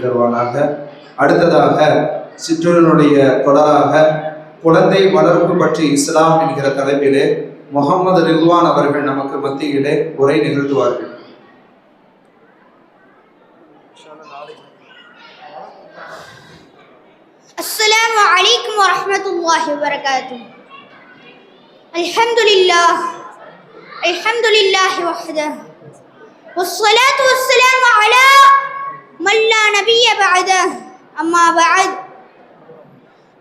தருவானாக. அடுத்ததாக சிற்றுடனுடைய தொடராக குழந்தை வளர்ப்பு பற்றி இஸ்லாம் என்கிற தலைப்பிலே முகமது ரில்வான் அவர்கள் நமக்கு மத்தியிலே உரை நிகழ்த்துவார்கள். அஸ்ஸலாமு அலைக்கும் வரஹ்மத்துல்லாஹி வபரகாத்துஹு. அல்ஹம்துலில்லாஹி வஹ்தஹு வஸ்ஸலாத்து வஸ்ஸலாமு அலா மன் லா நபிய்ய பஅதஹு. அம்மா பஅத்.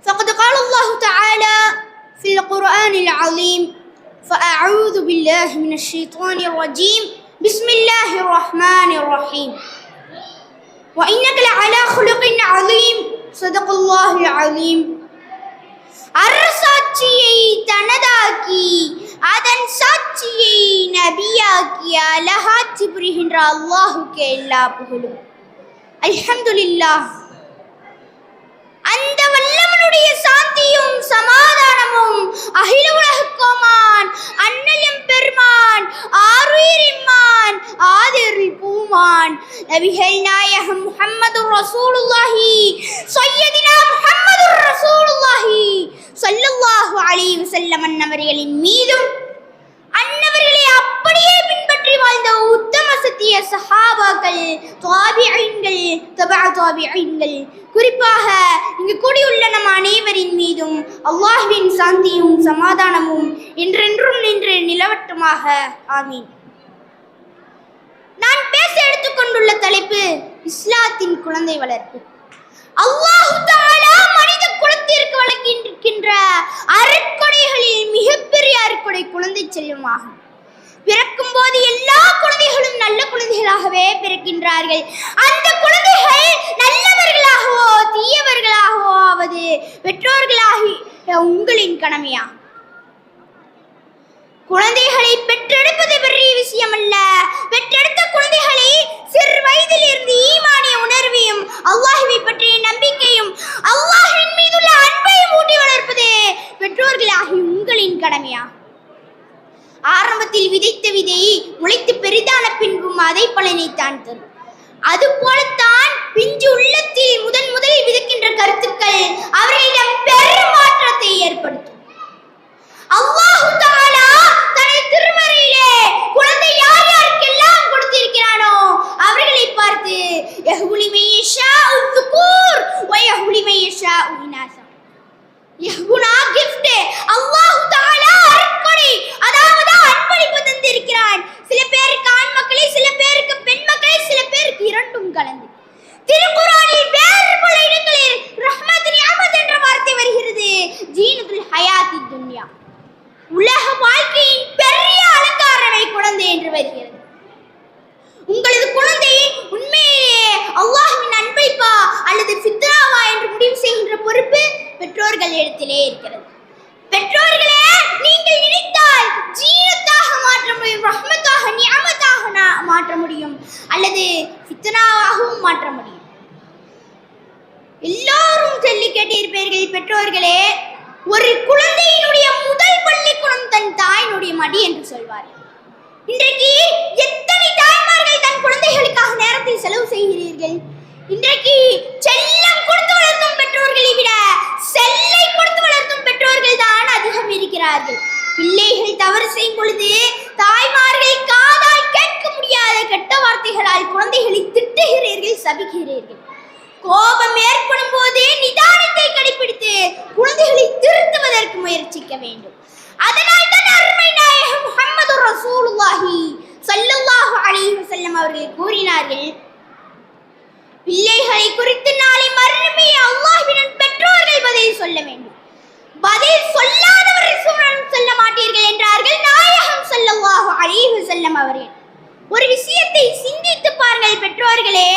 فقد قال الله تعالى في القرآن العظيم: فأعوذ بالله من الشيطان الرجيم بسم الله الرحمن الرحيم وإنك لعلى خلق عظيم صدق الله العظيم. அரசாட்சியை தனதாக்கி அதன் சாட்சியை நபியாக்கி அழகாட்சி புரிகின்ற அல்லாஹுக்கு எல்லா புகழும். அல்ஹம்துலில்லாஹ். அந்த வல்லவனுடைய சாந்தியும் சமாதானமும் அகில உலகுக்கோமான் அண்ணலும் பெருமான் ஆருயிரிம்மான் ஆதிரில் பூமான் நபிகள் நாயகம் முஹம்மதுர் ரசூலுல்லாஹி சய்யதினா முஹம்மதுர் ரசூலுல்லாஹி ஸல்லல்லாஹு அலைஹி வஸல்லம் அன்னவர்களின் மீதும் அன்னவர்களை அப்படியே பின்பற்றி வாழ்ந்த உத்தம சத்திய சஹாபாக்கள், தாபிஈன்கள், தபஅ தாபிஈன்கள், குறிப்பாக இங்கு கூடியுள்ள நம் அனைவரின் மீதும் அல்லாஹ்வின் சாந்தியும் சமாதானமும் என்றென்றும் நின்று நிலவட்டுமாக. ஆமீன். நான் பேச எடுத்துக்கொண்டுள்ள தலைப்பு இஸ்லாத்தின் குழந்தை வளர்ப்பு. அல்லாஹ் தஆலா மனித குலத்திற்கு வழங்கியிருக்கின்ற அருட்கொடைகளில் மிகப்பெரிய அருட்கொடை குழந்தை செல்வமாகும். பிறக்கும் போது எல்லா குழந்தைகளும் நல்ல குழந்தைகளாகவே பிறக்கின்றார்கள். அந்த குழந்தைகள் நல்லவர்களாகவோ தீயவர்களாகவோ ஆவது பெற்றோர்களாகி உங்களின் கடமையா? குழந்தைகளை பெற்றெடுப்பது பெரிய விஷயம் அல்ல. பெற்றெடுத்த குழந்தைகளை சிறு வயதில் இருந்து ஈமானிய உணர்வையும் அல்லாஹ்வை பற்றிய நம்பிக்கையும் அல்லாஹ்வின் மீதுள்ள அன்பையும் ஊட்டி வளர்ப்பது பெற்றோர்களாகி உங்களின் கடமையா? ஆரம்பத்தில் விதைத்த விதை முளைத்து பெரிதான பின்பும் அதை பலனைத்தான் தரும். அதுபோலத்தான் பிஞ்சு உள்ளத்தில் முதலில் விதைக்கின்ற கருத்துக்கள் அவர்களிடம் பெரும் மாற்றத்தை ஏற்படுத்தும். அல்லாஹ் தஆலா தனது திருமறையிலே குழந்தை யார் யாருக்கெல்லாம் கொடுத்திருக்கிறானோ அவர்களை பார்த்து யஹ்புலி மையஷாஉ ذுகூர் வ யஹ்புலி மையஷாஉ இனாஸா. யஹ்புனா கிஃப்ட், அல்லாஹ் தஆலா அருட்கொடை, அதாவது அன்பளிப்பு தந்திருக்கிறான். சில பேருக்கு ஆண் மக்களை, சில பேருக்கு பெண் மக்களை, சில பேருக்கு இரண்டும் கலந்து. திருக்குர்ஆனில் வேறு பல இடங்களில் ரஹ்மத் நிஅமத் என்ற வார்த்தை வருகிறது. ஜீனத்துல் ஹயாத்தித் துன்யா, உலக வாழ்க்கையின் பெரிய அலங்காரமே குழந்தை என்று வருகிறது. உங்களது குழந்தை உண்மையிலேயே அல்லாஹ்வின் அன்பளிப்பா அல்லது ஃபித்னாவா என்று முடிவு செய்கின்ற பொறுப்பு பெற்றோர்கள் இடத்திலே இருக்கிறது. பெற்றோர்களே, நீங்கள் நினைத்தால் ஜீனத்தாக மாற்ற முடியும், ரஹ்மத்தாக நிஅமத்தாக மாற்ற முடியும், அல்லது ஃபித்னாவாகவும் மாற்ற முடியும். எல்லாரும் சொல்லி கேட்டிருப்பீர்கள் பெற்றோர்களே, ஒரு குழந்தையினுடைய முதல் பள்ளிக்கூடம் தன் தாயினுடைய மடி என்று சொல்வார்கள். இன்றைக்கு எத்தனை தாய்மார்கள் தன் குழந்தைகளுக்காக நேரத்தை செலவு செய்கிறீர்கள்? இன்றைக்கு செல்லம் கொடுத்து வளர்த்தும் பெற்றோர்களை விட செல்லை கொடுத்து வளர்த்தும் பெற்றோர்கள் தான் அதிகம் இருக்கிறார்கள். பிள்ளைகள் தவறு செய்யும் பொழுது தாய்மார்கள் காதால் கேட்க முடியாத கெட்ட வார்த்தைகளால் குழந்தைகளை திட்டுகிறீர்கள், சபிக்கிறீர்கள். கோபம் ஏற்படும் போது நிதானத்தை கடைபிடித்து குழந்தைகளை திருத்துவதற்கு முயற்சிக்க வேண்டும். அதனால் தான் அருமை நாயகம் முஹம்மது ரசூலுல்லாஹி ஸல்லல்லாஹு அலைஹி வஸல்லம் அவர்கள் கூறினார்கள், பிள்ளைகளை குறித்து நாளை மறுமையில் அல்லாஹ்விடம் பெற்றோர்கள் பதில் சொல்ல வேண்டும். பதில் சொல்லாதவர்கள் சூழலும் சொல்ல மாட்டீர்கள் என்றார்கள் நாயகம் ஸல்லல்லாஹு அலைஹி வஸல்லம் அவர்கள். ஒரு விஷயத்தை சிந்தித்து பாருங்கள் பெற்றோர்களே,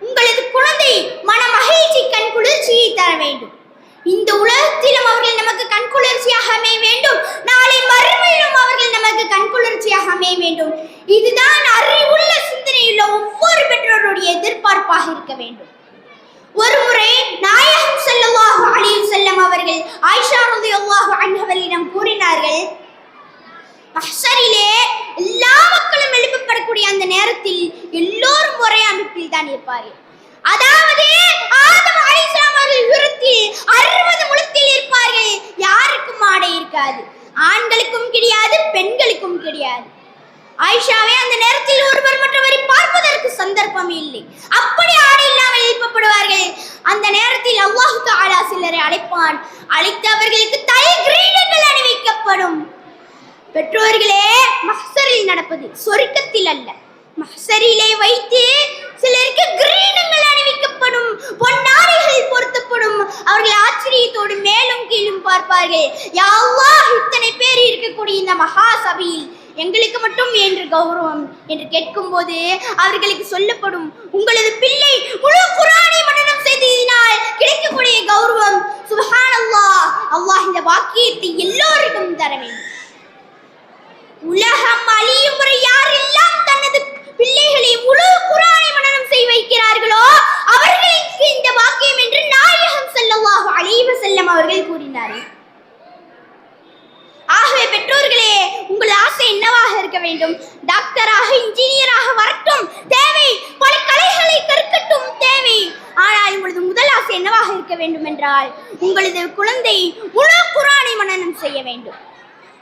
உங்களது குழந்தை மன மகிழ்ச்சி, கண் குளிர்ச்சியை தர வேண்டும். இந்த உலகத்திலும் அவர்கள் நமக்கு கண் குளிர்ச்சியாக அமைய வேண்டும், நாளை மறுமையிலும் அவர்கள் நமக்கு கண் குளிர்ச்சியாக அமைய வேண்டும். இதுதான் அறிவுள்ள சிந்தனையுள்ள ஒவ்வொரு பெற்றோருடைய எதிர்பார்ப்பாக இருக்க வேண்டும். ஒரு முறை நாயகம் ஸல்லல்லாஹு அலைஹி வஸல்லம் அவர்கள் ஆயிஷா ரலியல்லாஹு அன்ஹா அவர்களிடம் கூறினார்கள், மஹ்ஷரிலே எல்லா மக்களும் எழுப்பப்படக்கூடிய அந்த நேரத்தில் எல்லோரும் ஒரே அமைப்பில் தான் இருப்பார்கள். அவர்கள் உயரத்தில் 60 முழத்தில் இருப்பார்கள். யாருக்கும் ஆடை இருக்காது, ஆண்களுக்கும் கிடையாது, பெண்களுக்கும் கிடையாது. ஆயிஷாவே அந்த நேரத்தில் ஒருவர் மற்றவரை பார்ப்பதற்கு சந்தர்ப்பம் இல்லை. அப்படி ஆடை இல்லாமல் எழுப்பப்படுவார்கள். அந்த நேரத்தில் அல்லாஹ் தஆலா சிலரை அழைப்பான். அழைத்து அவர்களுக்கு தலை கிரீடங்கள் அணிவிக்கப்படும். பெற்றோர்களே, மஹ்சரில் நடப்பது, சொர்க்கத்தில் அல்ல. மஹ்சரிலே வைத்து சிலருக்கு கிரீடங்கள் அணிவிக்கப்படும், பொன்னாடைகள் பொருத்தப்படும். அவர்கள் ஆச்சரியத்தோடு மேலும் கீழும் பார்ப்பார்கள். யா அல்லாஹ், இத்தனை பேர் இருக்கக்கூடிய இந்த மகா சபையில் எங்களுக்கு மட்டும் என்று கௌரவம் என்று கேட்கும் போது அவர்களுக்கு சொல்லப்படும், உங்களது பிள்ளை முழு குர்ஆனை மனனம் செய்ததினால் கிடைக்கக்கூடிய கௌரவம். சுப்ஹானல்லாஹ், அல்லாஹ் இந்த வாக்கியத்தை எல்லோருக்கும் தர வேண்டும். உலகம் அழியும் வரை யாரெல்லாம் தனது பிள்ளைகளை முழு குர்ஆனை மனனம் செய்ய வைக்கிறார்களோ அவர்களுக்கு இந்த வாக்கியம் என்று நாயகம் ஸல்லல்லாஹு அலைஹி வஸல்லம் அவர்கள் கூறினார்கள். ஆகவே பெற்றோர்களே, உங்கள் ஆசை என்னவாக இருக்க வேண்டும்? டாக்டராக, இன்ஜினியராக வரட்டும், தேவை. பல கலைகளை கற்கட்டும், தேவை. ஆனால் உங்களது முதல் ஆசை என்னவாக இருக்க வேண்டும் என்றால், உங்களது குழந்தை முழு குர்ஆனை மனனம் செய்ய வேண்டும்.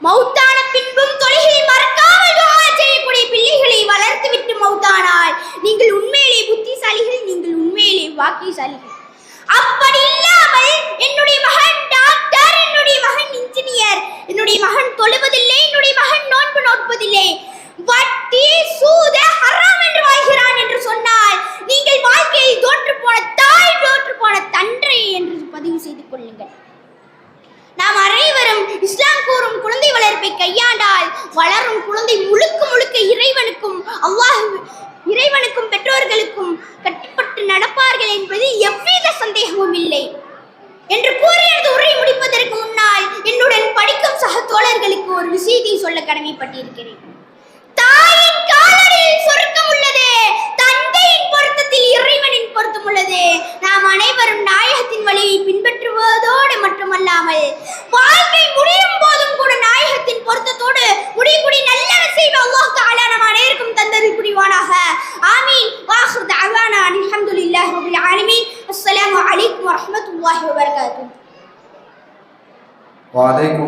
மௌத்தான பின்பும் தொழுகை மறக்காமல் துஆ செய்யக்கூடிய பிள்ளைகளை வளர்த்துவிட்டு மௌத்தானால் நீங்கள் உண்மையிலே புத்திசாலிகள், நீங்கள் உண்மையிலே பாக்கியசாலிகள். அப்படி இல்லாமல் என்னுடைய மகன் டாக்டர், என்னுடைய மகன் இன்ஜினியர், என்னுடைய மகன் தொழுவதில்லை, என்னுடைய மகன் நோன்பு நோட்பதில்லை, வட்டி சூத ஹராம் என்று வாழ்கிறான் என்று சொன்னால் நீங்கள் வாழ்க்கையில் தோற்று போன தாய், தோற்று போன தந்தை என்று பதிவு செய்து கொள்ளுங்கள். நாம் அனைவரும் இஸ்லாம் கூறும் குழந்தை வளர்ப்பை கையாண்டால் வளரும் குழந்தை முழுக்க முழுக்க இறைவனுக்கும் பெற்றோர்களுக்கும் கட்டுப்பட்டு நடப்பார்கள் என்பது எவ்வித சந்தேகமும் இல்லை என்று கூறி எனது உரை முடிப்பதற்கு முன்னால் என்னுடன் படிக்கும் சக தோழர்களுக்கு ஒரு விஷயத்தை சொல்ல கடமைப்பட்டிருக்கிறேன். தாயின் காலடியில் சொர்க்கம் உள்ளது, தந்தையின் பொருத்தத்தில் இறைவனின் பொருத்தம் உள்ளது. நாம் அனைவரும் நாயகத்தின் வழியை பின்பற்றுவதோடு மட்டுமல்லாமல் வாழ்க்கை முடியும் போதும் கூட நாயகத்தின் பொருத்தத்தோடு முடியக்கூடிய நல்ல நசீபை அல்லாஹ் தஆலா நம் அனைவருக்கும் தந்தருள் புரிவானாக. ஆமீன். வாஹிர் தஅவானா அல்ஹம்துலில்லாஹி ரப்பில் ஆலமீன். அஸ்ஸலாமு அலைக்கும் வரஹ்மத்துல்லாஹி வபரகாத்துஹு. வலைக்கும்